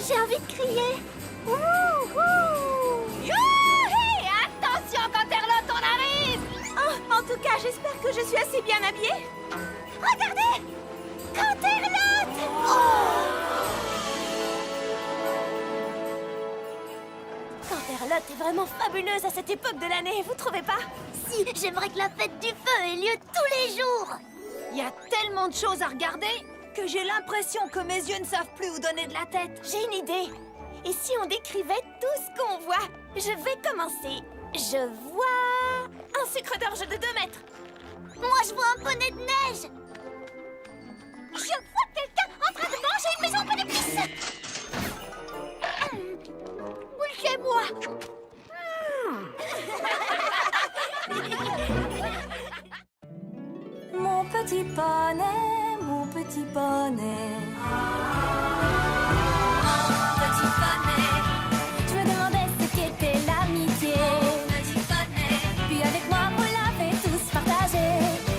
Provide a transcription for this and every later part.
J'ai envie de crier. Wouhou! Youhé! Attention quand Terlotte, on arrive! Oh, en tout cas, j'espère que je suis assez bien habillée. Regardez! Canterlot! Canterlot est vraiment fabuleuse à cette époque de l'année, vous trouvez pas? Si, j'aimerais que la fête du feu ait lieu tous les jours. Il y a tellement de choses à regarder que j'ai l'impression que mes yeux ne savent plus où donner de la tête. J'ai une idée. Et si on décrivait tout ce qu'on voit? Je vais commencer. Je vois un sucre d'orge de 2 mètres. Moi, je vois un poney de neige. Je vois quelqu'un en train de manger une maison au poney d'épices. Oui, c'est moi. Mon petit poney, mon petit poney. Petit poney. Je me demandais ce qu'était l'amitié. Petit poney. Puis avec moi, vous l'avez tous partagé.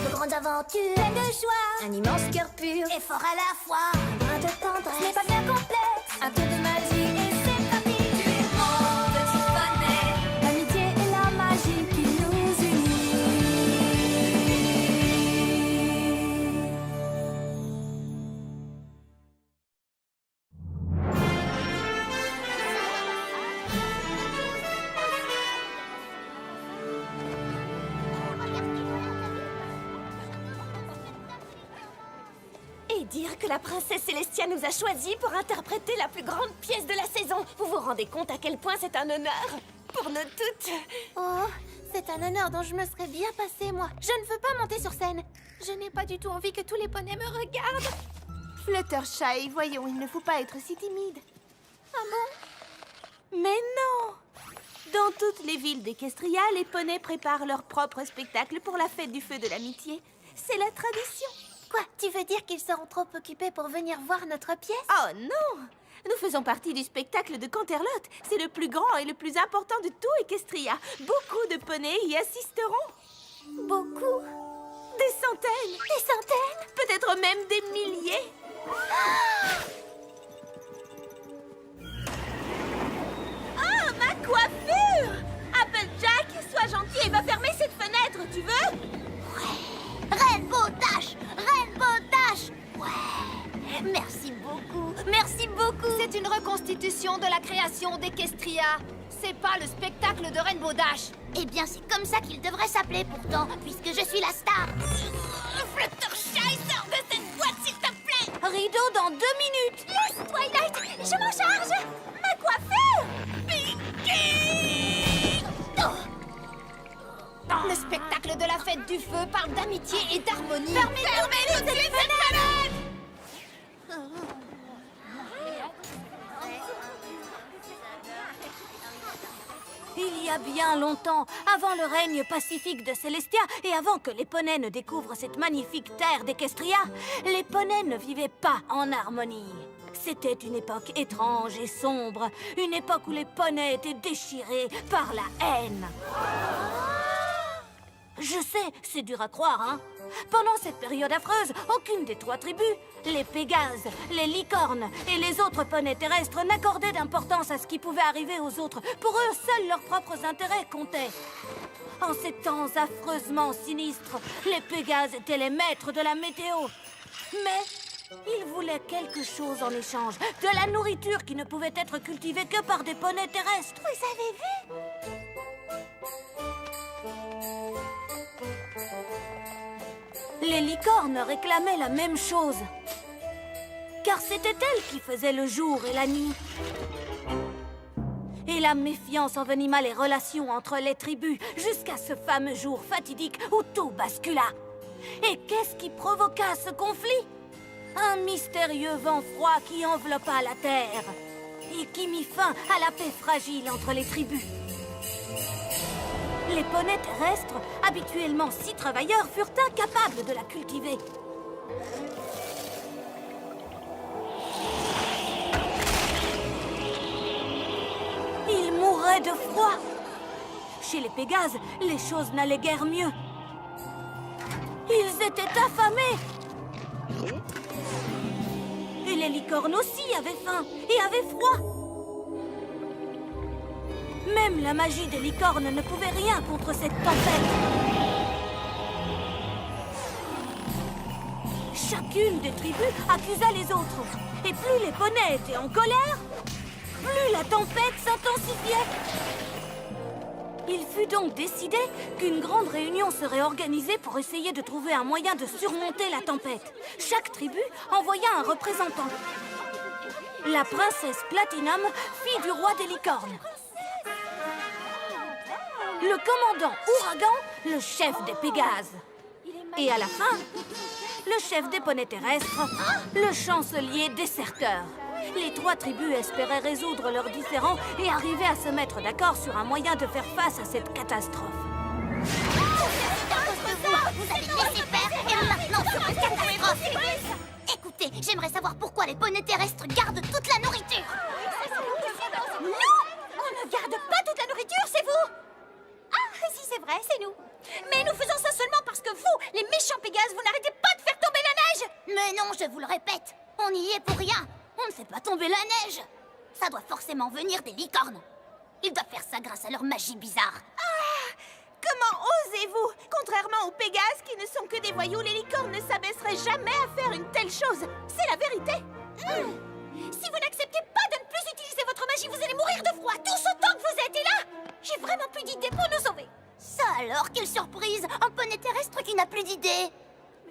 De grandes aventures, Plein de joie, un immense cœur pur et fort à la fois. Un brin de ce n'est tendresse. pas bien complexe. Un peu de magie et c'est parti. Tu es mon petit poney. L'amitié et la magie qui nous unit. Et dire que la princesse Célestia nous a choisis pour interpréter la plus grande pièce de la saison. Vous vous rendez compte à quel point c'est un honneur pour nous toutes? Oh, c'est un honneur dont je me serais bien passée, moi. Je ne veux pas monter sur scène. Je n'ai pas du tout envie que tous les poneys me regardent. Fluttershy, voyons, il ne faut pas être si timide. Ah bon? Mais non! Dans toutes les villes d'Equestria, les poneys préparent leur propre spectacle pour la fête du feu de l'amitié. C'est la tradition. Quoi? Tu veux dire qu'ils seront trop occupés pour venir voir notre pièce? Oh non! Nous faisons partie du spectacle de Canterlot. C'est le plus grand et le plus important de tout Equestria. Beaucoup de poneys y assisteront. Beaucoup? Des centaines? Des centaines? Peut-être même des milliers. Oh, ma coiffure! Applejack, sois gentil et va fermer cette fenêtre, tu veux? Rainbow Dash! Rainbow Dash! Ouais! Merci beaucoup! Merci beaucoup! C'est une reconstitution de la création d'Equestria. C'est pas le spectacle de Rainbow Dash. Eh bien, c'est comme ça qu'il devrait s'appeler pourtant, puisque je suis la star! Fluttershy, sors de cette boîte, s'il te plaît! Rideau dans 2 minutes. Yes, Twilight, je m'en charge! Ma coiffure! Piqué! Le spectacle de la fête du feu parle d'amitié et d'harmonie. Fermez toutes ces fenêtres! Il y a bien longtemps, avant le règne pacifique de Célestia et avant que les poneys ne découvrent cette magnifique terre d'Equestria, les poneys ne vivaient pas en harmonie. C'était une époque étrange et sombre, une époque où les poneys étaient déchirés par la haine. Je sais, c'est dur à croire, hein. Pendant cette période affreuse, aucune des 3 tribus, les Pégases, les Licornes et les autres poneys terrestres n'accordaient d'importance à ce qui pouvait arriver aux autres. Pour eux, seuls leurs propres intérêts comptaient. En ces temps affreusement sinistres, les Pégases étaient les maîtres de la météo. Mais ils voulaient quelque chose en échange, de la nourriture qui ne pouvait être cultivée que par des poneys terrestres. Vous avez vu? Les licornes réclamaient la même chose. Car c'était elles qui faisaient le jour et la nuit. Et la méfiance envenima les relations entre les tribus jusqu'à ce fameux jour fatidique où tout bascula. Et qu'est-ce qui provoqua ce conflit? Un mystérieux vent froid qui enveloppa la terre et qui mit fin à la paix fragile entre les tribus. Les poneys terrestres, habituellement si travailleurs, furent incapables de la cultiver. Ils mouraient de froid. Chez les Pégases, les choses n'allaient guère mieux. Ils étaient affamés. Et Les licornes aussi avaient faim et avaient froid. Même la magie des licornes ne pouvait rien contre cette tempête. Chacune des tribus accusa les autres. Et plus les poneys étaient en colère, plus la tempête s'intensifiait. Il fut donc décidé qu'une grande réunion serait organisée pour essayer de trouver un moyen de surmonter la tempête. Chaque tribu envoya un représentant. La princesse Platinum, fille du roi des licornes. Le commandant Ouragan, le chef des Pégases. Et à la fin, le chef des poneys terrestres, le chancelier déserteur. Les 3 tribus espéraient résoudre leurs différends et arriver à se mettre d'accord sur un moyen de faire face à cette catastrophe. Vous avez laissé faire et maintenant sur une catastrophe. Écoutez, j'aimerais savoir pourquoi les poneys terrestres gardent toute la nourriture. Nous, on ne garde pas toute la nourriture, c'est vous. Ah, si c'est vrai, c'est nous. Mais nous faisons ça seulement parce que vous, les méchants Pégases, vous n'arrêtez pas de faire tomber la neige. Mais non, je vous le répète, on y est pour rien. On ne fait pas tomber la neige. Ça doit forcément venir des licornes. Ils doivent faire ça grâce à leur magie bizarre. Comment osez-vous? Contrairement aux Pégases qui ne sont que des voyous, les licornes ne s'abaisseraient jamais à faire une telle chose. C'est la vérité. Si vous n'acceptez pas de ne plus utiliser votre magie, vous allez mourir de froid tout ce temps que vous êtes là. J'ai vraiment plus d'idées pour nous sauver. Ça alors, quelle surprise! Un poney terrestre qui n'a plus d'idées.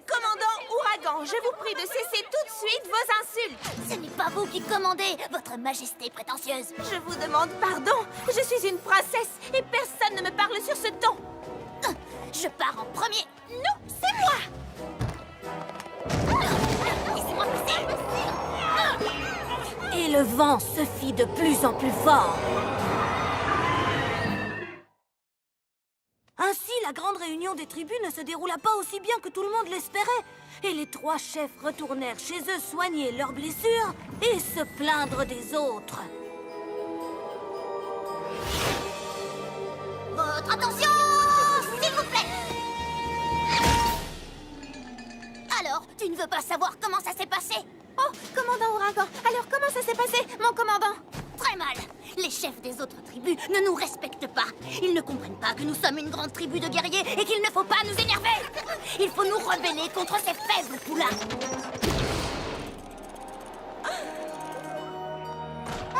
Commandant Ouragan, je vous prie de cesser tout de suite vos insultes. Ce n'est pas vous qui commandez, votre majesté prétentieuse. Je vous demande pardon. Je suis une princesse et personne ne me parle sur ce ton. Je pars en premier. Non, c'est moi. Laissez-moi passer. Et le vent se fit de plus en plus fort. Ainsi, la grande réunion des tribus ne se déroula pas aussi bien que tout le monde l'espérait. Et les 3 chefs retournèrent chez eux soigner leurs blessures et se plaindre des autres. Votre attention, s'il vous plaît. Alors, tu ne veux pas savoir comment ça s'est passé? Oh, commandant Ouragan, alors comment ça s'est passé, mon commandant? Très mal. Les chefs des autres tribus ne nous respectent pas. Ils ne comprennent pas que nous sommes une grande tribu de guerriers et qu'il ne faut pas nous énerver. Il faut nous rebeller contre ces faibles poulains.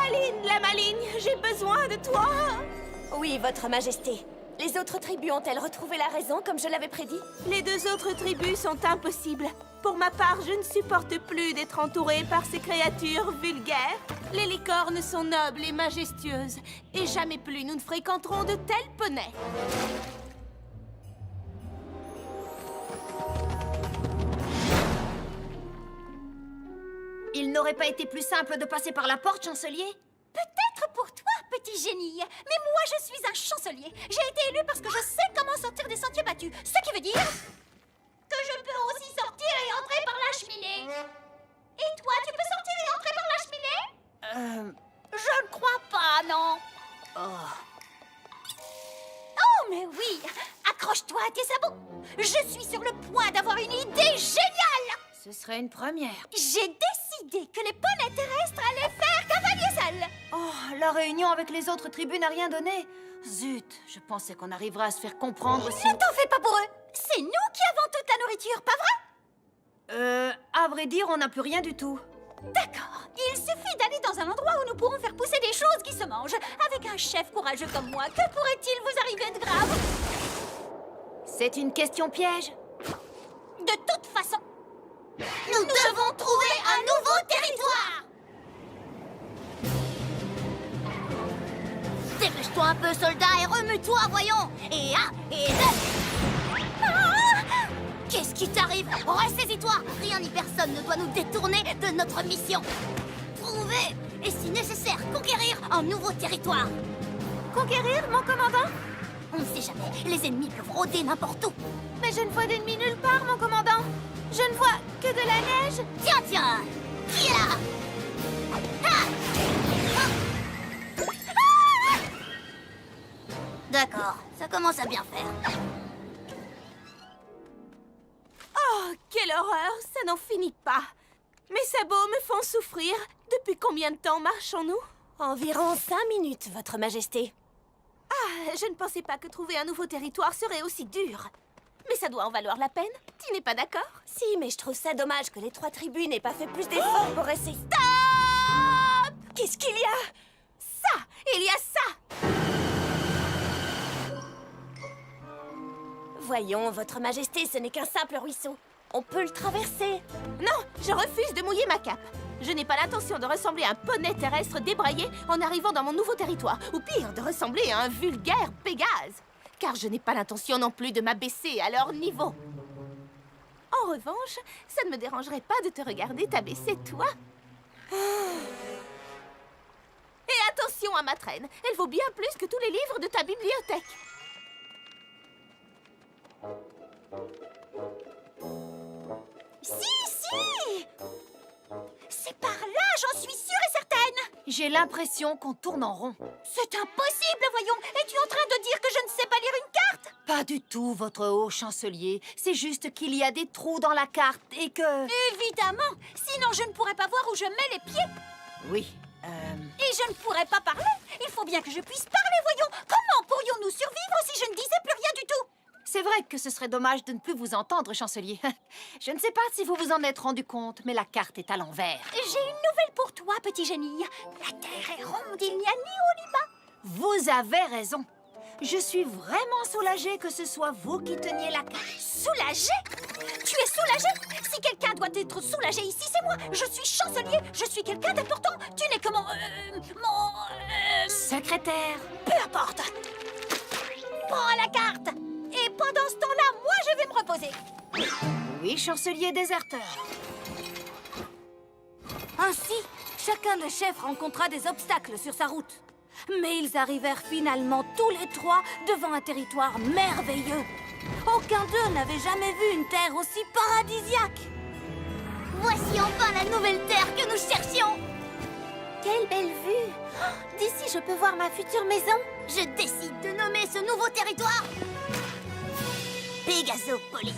Aline, la maligne, j'ai besoin de toi. Oui, votre majesté. Les autres tribus ont-elles retrouvé la raison, comme je l'avais prédit? Les 2 autres tribus sont impossibles. Pour ma part, je ne supporte plus d'être entourée par ces créatures vulgaires. Les licornes sont nobles et majestueuses. Et jamais plus nous ne fréquenterons de tels poneys. Il n'aurait pas été plus simple de passer par la porte, chancelier? Peut-être pour toi, petit génie. Mais moi, je suis un chancelier. J'ai été élu parce que je sais comment sortir des sentiers battus. Ce qui veut dire que je peux aussi sortir et entrer par la cheminée. Et toi, tu peux sortir et entrer par la cheminée? Je ne crois pas, non. Oh, mais oui. Accroche-toi à tes sabots. Je suis sur le point d'avoir une idée géniale. Ce serait une première. J'ai décidé que les poneys terrestres allaient faire cavalier seul. Oh, la réunion avec les autres tribus n'a rien donné. Zut, je pensais qu'on arriverait à se faire comprendre si... Ne t'en fais pas pour eux. C'est nous qui avons toute la nourriture, pas vrai? À vrai dire, on n'a plus rien du tout. D'accord. Il suffit d'aller dans un endroit où nous pourrons faire pousser des choses qui se mangent. Avec un chef courageux comme moi, que pourrait-il vous arriver de grave? C'est une question piège. De toute façon, Nous devons trouver un nouveau territoire. Dépêche-toi un peu, soldat, et remue-toi, voyons. Et 1, et 2... Qu'est-ce qui t'arrive? Ressaisis-toi. Rien ni personne ne doit nous détourner de notre mission. Trouver, et si nécessaire, conquérir un nouveau territoire. Conquérir, mon commandant? On ne sait jamais, les ennemis peuvent rôder n'importe où. Mais je ne vois d'ennemis nulle part, mon commandant. Je ne vois que de la neige. Tiens, tiens, qui est là? D'accord, ça commence à bien faire. Oh, quelle horreur, ça n'en finit pas. Mes sabots me font souffrir. Depuis combien de temps marchons-nous? Environ 5 minutes, Votre Majesté. Ah, je ne pensais pas que trouver un nouveau territoire serait aussi dur. Mais ça doit en valoir la peine. Tu n'es pas d'accord? Si, mais je trouve ça dommage que les 3 tribus n'aient pas fait plus d'efforts pour essayer... Stop! Qu'est-ce qu'il y a? Ça! Il y a ça! Voyons, Votre Majesté, ce n'est qu'un simple ruisseau. On peut le traverser. Non, je refuse de mouiller ma cape. Je n'ai pas l'intention de ressembler à un poney terrestre débraillé en arrivant dans mon nouveau territoire. Ou pire, de ressembler à un vulgaire Pégase. Car je n'ai pas l'intention non plus de m'abaisser à leur niveau. En revanche, ça ne me dérangerait pas de te regarder t'abaisser, toi. Et attention à ma traîne. Elle vaut bien plus que tous les livres de ta bibliothèque. Si! C'est par là, j'en suis sûre et certaine! J'ai l'impression qu'on tourne en rond. C'est impossible, voyons! Es-tu en train de dire que je ne sais pas lire une carte? Pas du tout, votre haut chancelier. C'est juste qu'il y a des trous dans la carte et que... Évidemment! Sinon, je ne pourrais pas voir où je mets les pieds. Oui, Et je ne pourrais pas parler. Il faut bien que je puisse parler, voyons. Comment pourrions-nous survivre si je ne disais plus rien du tout? c'est vrai que ce serait dommage de ne plus vous entendre, chancelier. Je ne sais pas si vous vous en êtes rendu compte, mais la carte est à l'envers. J'ai une nouvelle pour toi, petit génie. La Terre est ronde, il n'y a ni haut ni bas. Vous avez raison. Je suis vraiment soulagée que ce soit vous qui teniez la carte. Soulagé? Tu es soulagé? Si quelqu'un doit être soulagé ici, c'est moi. Je suis chancelier, je suis quelqu'un d'important. Tu n'es que mon... Secrétaire. Peu importe. Prends la carte. Et pendant ce temps-là, moi, je vais me reposer. Oui, chancelier déserteur. Ainsi, chacun des chefs rencontra des obstacles sur sa route. Mais ils arrivèrent finalement tous les 3 devant un territoire merveilleux. Aucun d'eux n'avait jamais vu une terre aussi paradisiaque. Voici enfin la nouvelle terre que nous cherchions. Quelle belle vue! Oh, d'ici, je peux voir ma future maison. Je décide de nommer ce nouveau territoire Pégasopolis.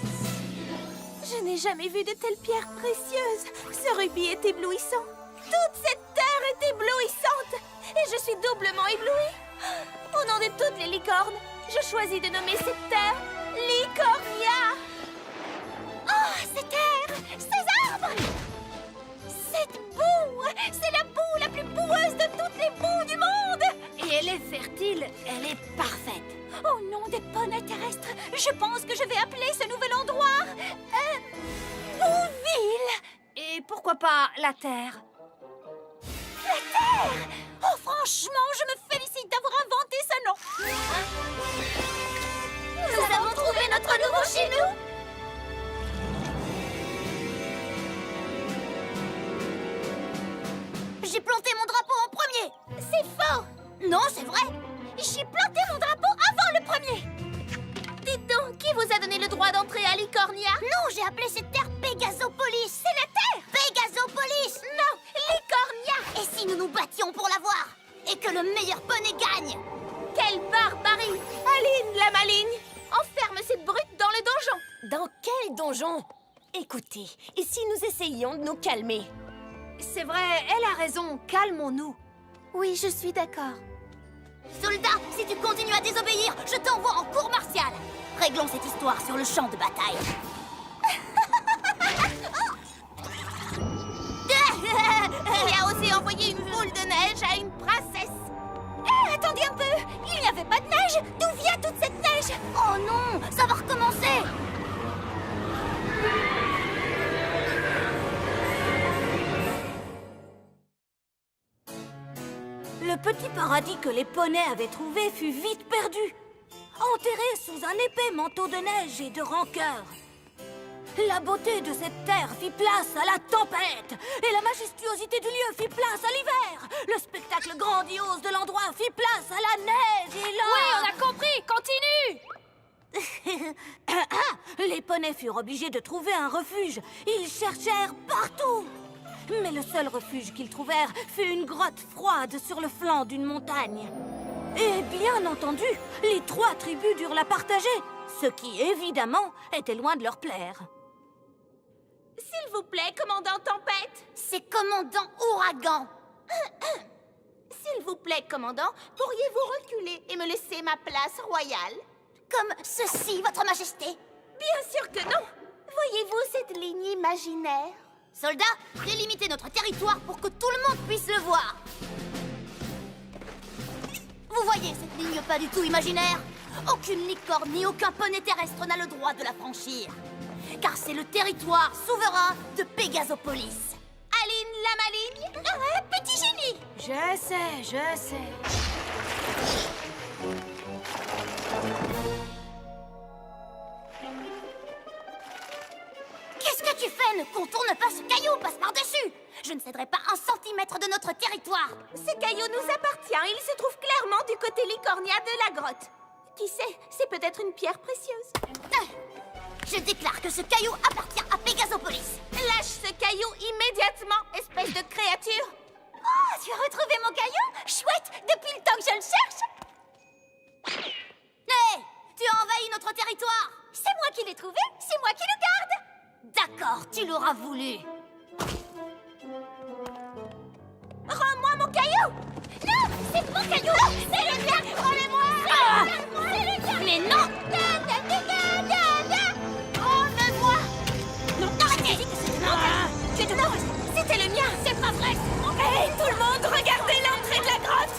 Je n'ai jamais vu de telles pierres précieuses. Ce rubis est éblouissant. Toute cette terre est éblouissante. Et je suis doublement éblouie. Au nom de toutes les licornes, je choisis de nommer cette terre Licornia. Oh, ces terres, ces arbres, cette boue, c'est la boue la plus boueuse de toutes les boues du monde. Et elle est fertile, elle est parfaite. Au nom des poneys terrestres, je pense que je vais appeler ce nouvel endroit Bouville. Et pourquoi pas la terre? La terre. Oh, franchement, je me félicite d'avoir inventé ce nom. Nous avons trouvé notre nouveau chez nous. J'ai planté mon drapeau en premier. C'est faux. Non, c'est vrai. J'ai planté mon drapeau avant le premier. Dites donc, qui vous a donné le droit d'entrer à Licornia? Non, j'ai appelé cette terre Pégasopolis. C'est la terre. Pégasopolis. Non, Licornia. Et si nous nous battions pour l'avoir? Et que le meilleur poney gagne? Quelle barbarie! Aline, la maligne! Enferme cette brute dans le donjon! Dans quel donjon? Écoutez, et si nous essayions de nous calmer? C'est vrai, elle a raison, calmons-nous. Oui, je suis d'accord. Soldat, si tu continues à désobéir, je t'envoie en cour martiale. Réglons cette histoire sur le champ de bataille. Il a osé envoyer une boule de neige à une princesse! Attendez un peu. Il n'y avait pas de neige. D'où vient toute cette neige? Oh non, ça va recommencer. Le petit paradis que les poneys avaient trouvé fut vite perdu, enterré sous un épais manteau de neige et de rancœur. La beauté de cette terre fit place à la tempête, et la majestuosité du lieu fit place à l'hiver. Le spectacle grandiose de l'endroit fit place à la neige et la... Oui, on a compris! Continue! Les poneys furent obligés de trouver un refuge. Ils cherchèrent partout. Mais le seul refuge qu'ils trouvèrent fut une grotte froide sur le flanc d'une montagne. Et bien entendu, les 3 tribus durent la partager, ce qui, évidemment, était loin de leur plaire. S'il vous plaît, commandant Tempête. C'est commandant Ouragan. S'il vous plaît, commandant, pourriez-vous reculer et me laisser ma place royale? Comme ceci, votre majesté. Bien sûr que non. Voyez-vous cette ligne imaginaire? Soldats, délimitez notre territoire pour que tout le monde puisse le voir. Vous voyez cette ligne pas du tout imaginaire? Aucune licorne ni aucun poney terrestre n'a le droit de la franchir. Car c'est le territoire souverain de Pégasopolis. Aline la maligne? Petit génie! Je sais. Qu'est-ce que tu fais? Ne contourne pas ce caillou, passe par-dessus! Je ne céderai pas un centimètre de notre territoire! Ce caillou nous appartient. Il se trouve clairement du côté licornia de la grotte. Qui sait, c'est peut-être une pierre précieuse. Je déclare que ce caillou appartient à Pégasopolis! Lâche ce caillou immédiatement, espèce de créature. Oh, tu as retrouvé mon caillou? Chouette, depuis le temps que je le cherche! Hé! Tu as envahi notre territoire! C'est moi qui l'ai trouvé, c'est moi qui le garde! D'accord, tu l'auras voulu. Rends-moi mon caillou. Non, c'est mon caillou! C'est le mien! Rendez-moi! C'est le mien! Mais non! Rendez-moi! Non, arrêtez! C'était mon caillou! C'était le mien. C'est pas vrai! Hé, tout le monde, regardez l'entrée de la grotte.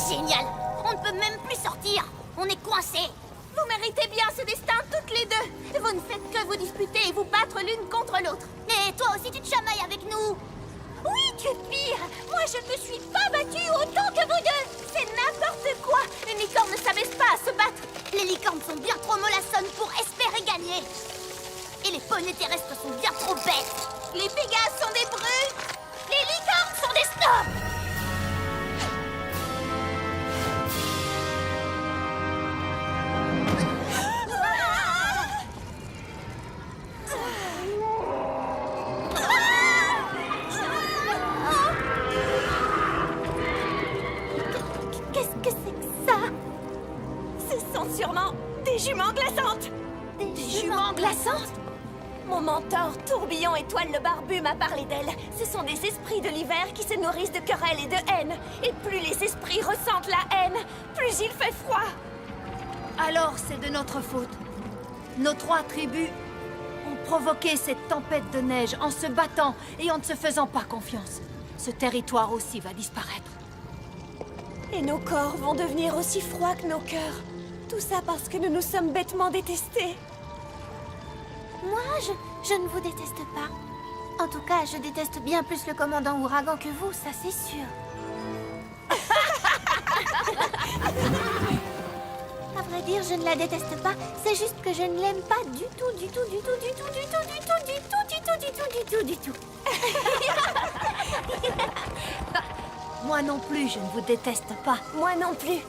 Génial! On ne peut même plus sortir! On est coincés! Vous méritez bien ce destin, toutes les deux. Vous ne faites que vous disputer et vous battre l'une contre l'autre. Et toi aussi tu te chamailles avec nous! Oui, tu es pire. Moi, je ne me suis pas battue autant que vous deux. C'est n'importe quoi. Une licorne ne s'abaisse pas à se battre. Les licornes sont bien trop mollassonnes pour espérer gagner! Et les poneys terrestres sont bien trop bêtes! Les Pégases sont des brutes. Les licornes sont des snobs! Qu'est-ce que c'est que ça? Ce sont sûrement des juments glaçantes. Des juments glaçantes? Mon mentor, Tourbillon Étoile le Barbu, m'a parlé d'elles. Ce sont des esprits de l'hiver qui se nourrissent de querelles et de haine. Et plus les esprits ressentent la haine, plus il fait froid. Alors c'est de notre faute. Nos 3 tribus ont provoqué cette tempête de neige en se battant et en ne se faisant pas confiance. Ce territoire aussi va disparaître. Et nos corps vont devenir aussi froids que nos cœurs. Tout ça parce que nous nous sommes bêtement détestés. Moi, je ne vous déteste pas. En tout cas, je déteste bien plus le commandant Ouragan que vous, ça c'est sûr. À vrai dire, je ne la déteste pas. C'est juste que je ne l'aime pas du tout, du tout, du tout, du tout, du tout, du tout, du tout, du tout, du tout, du tout, du tout. Moi non plus, je ne vous déteste pas. Moi non plus.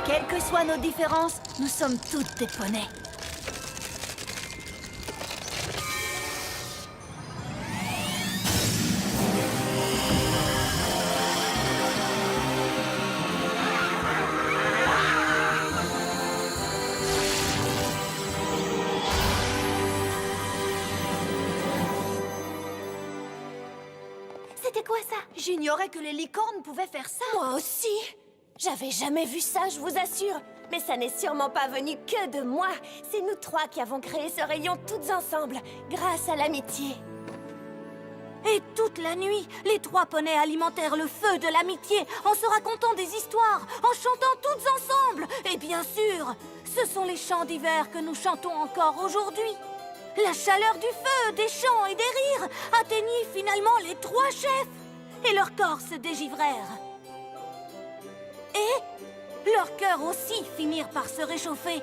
Quelles que soient nos différences, nous sommes toutes des poneys. C'était quoi ça? J'ignorais que les licornes pouvaient faire ça. Moi aussi. J'avais jamais vu ça, je vous assure. Mais ça n'est sûrement pas venu que de moi. C'est nous 3 qui avons créé ce rayon toutes ensemble, grâce à l'amitié. Et toute la nuit, les 3 poneys alimentèrent le feu de l'amitié en se racontant des histoires, en chantant toutes ensemble. Et bien sûr, ce sont les chants d'hiver que nous chantons encore aujourd'hui. La chaleur du feu, des chants et des rires atteignit finalement les 3 chefs. Et leurs corps se dégivrèrent. Et leurs cœurs aussi finirent par se réchauffer.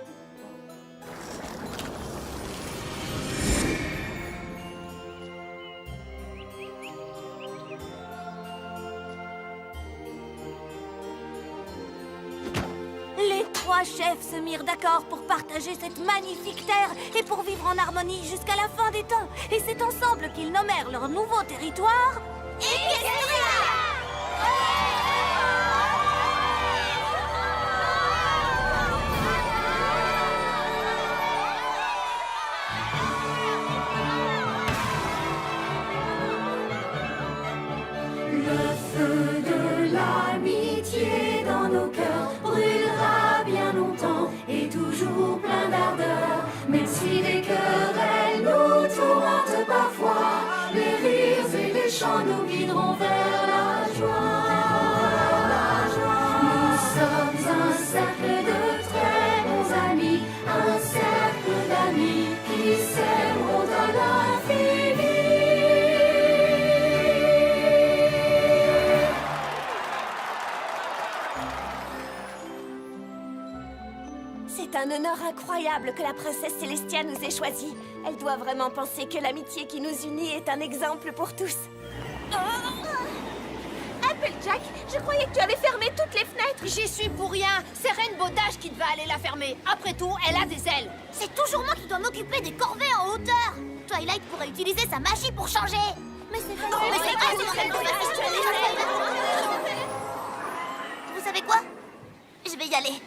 Les 3 chefs se mirent d'accord pour partager cette magnifique terre et pour vivre en harmonie jusqu'à la fin des temps. Et c'est ensemble qu'ils nommèrent leur nouveau territoire... chant nous guideront vers la joie. Nous sommes un cercle de très bons amis, un cercle d'amis qui s'aimeront à l'infini. C'est un honneur incroyable que la princesse Célestia nous ait choisis. Elle doit vraiment penser que l'amitié qui nous unit est un exemple pour tous. Applejack, je croyais que tu avais fermé toutes les fenêtres. J'y suis pour rien. C'est Rainbow Dash qui devait aller la fermer. Après tout, elle a des ailes. C'est toujours moi qui dois m'occuper des corvées en hauteur. Twilight pourrait utiliser sa magie pour changer. Mais c'est pas vrai. Vous savez quoi? Je vais y aller.